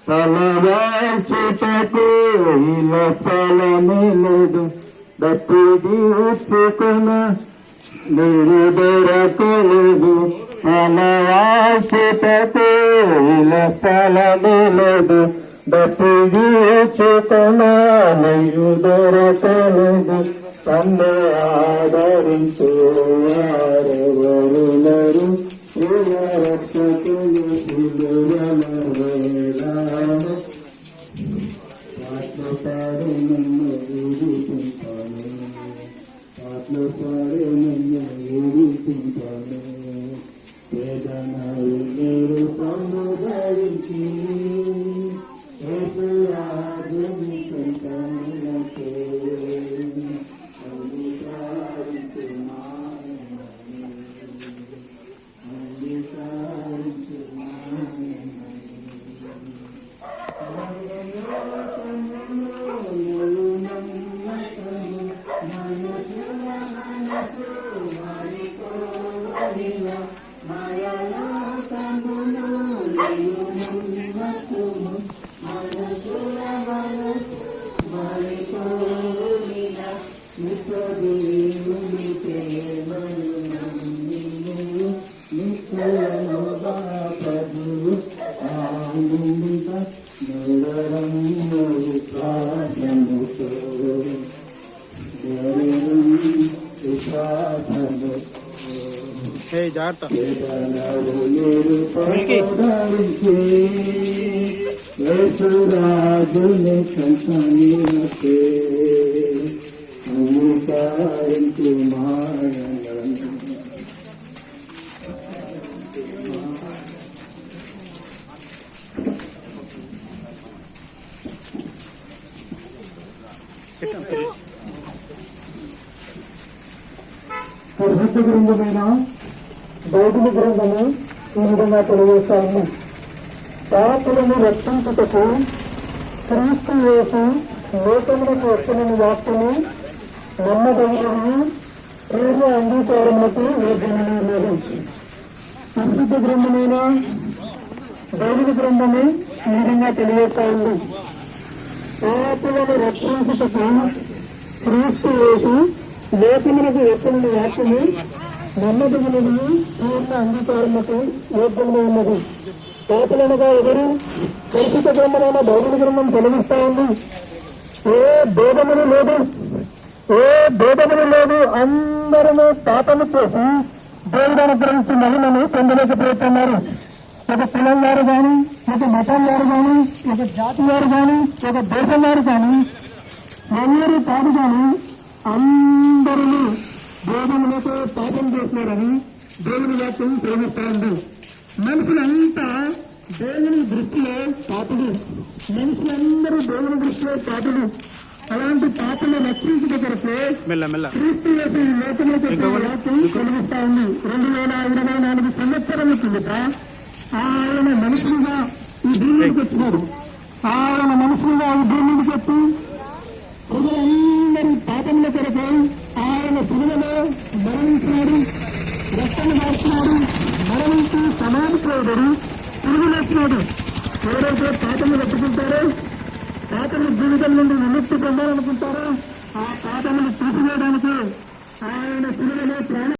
తలవాల్చుటకు ఇలా ఫలమిలదు దప్పిది ఉప్పుకొన నీరు దొరకలేదు తలవాల్చుటకు ఇలా ఫలమిలదు దప్పిది ఉచ్చుకొన నీరు దొరకలేదు తన్ను ఆదరించు వారెవరులరు రక్షకులు ఆత్మపాడు నన్ను ఊరుకుంటాను ఆత్మపాడు నన్ను ఊరుకుంటాను వేదనలు మీరు సముదాయించి రాజుని సంతానకే జాగ్రత్త రాజుని సంతానకే పరిశుద్ధ గ్రంథమైన బైబిల్ గ్రంథము ఈ విధంగా తెలియజేస్తాము. పాపులను రక్షించుటకు క్రీస్తు యేసు లోకములకు వచ్చిన వార్తను నమ్మదగినది పూర్వ అంగీకారములకు యోగ్యమైనది. పరిశుద్ధ గ్రంథమైన బైబిల్ గ్రంథము ఈ విధంగా తెలియజేస్తాము. పాపులను రక్షించుటకు క్రీస్తు యేసు లోకములకు వచ్చిన వార్తను నమ్మదగినది పూర్ణ అంగీకారములకు యోగ్యమై ఉన్నది. పాపులనగా ఎవరు? పరిశుద్ధ గ్రంథమైన బైబిల్ గ్రంథం తెలివిస్తా ఉంది. ఏ భేదములు లేదు, అందరూ పాపము చేసి దేవుడు అనుగ్రహించి మహిమను పొందలేకపోతున్నారు. ఒక కులం వారు కానీ, ఒక మతం వారు కానీ, ఒక జాతి వారు కానీ, ఒక దేశం వారు కానీ, ఎవరు కాదు కానీ అందరూ దేవునితో పాపం చేస్తున్నారని దేవుని వాక్యం ప్రేమిస్తా ఉంది. మనుషులంతా దేవుని దృష్టిలో పాపులు, మనుషులందరూ దేవుని దృష్టిలో పాపులు. అలాంటి పాపలు రక్షించిన కొరకు క్రీస్తు యేసు లోకంలోకి వాక్యం కలిగిస్తా ఉంది. 2024 సంవత్సరాల కిందట ఆయన మనుషులుగా ఈ భూమికి వచ్చినాడు. ఆయన మనుషులుగా ఈ భూమికి చెప్పి ప్రజలందరూ పాపంలో కొరకు ఆయన శిలువలో మరణించినాడు, రక్తం మార్చినాడు, మరణించి సమాధి చేయబడి తిరుగులేసినాడు. ఎవరైతే పాపము పెట్టుకుంటారో, పాపము జీవితం నుండి విముక్తి పొందాలనుకుంటారో ఆ పాపమును తీసివేయడానికి ఆయన శిలువలో ప్రాణం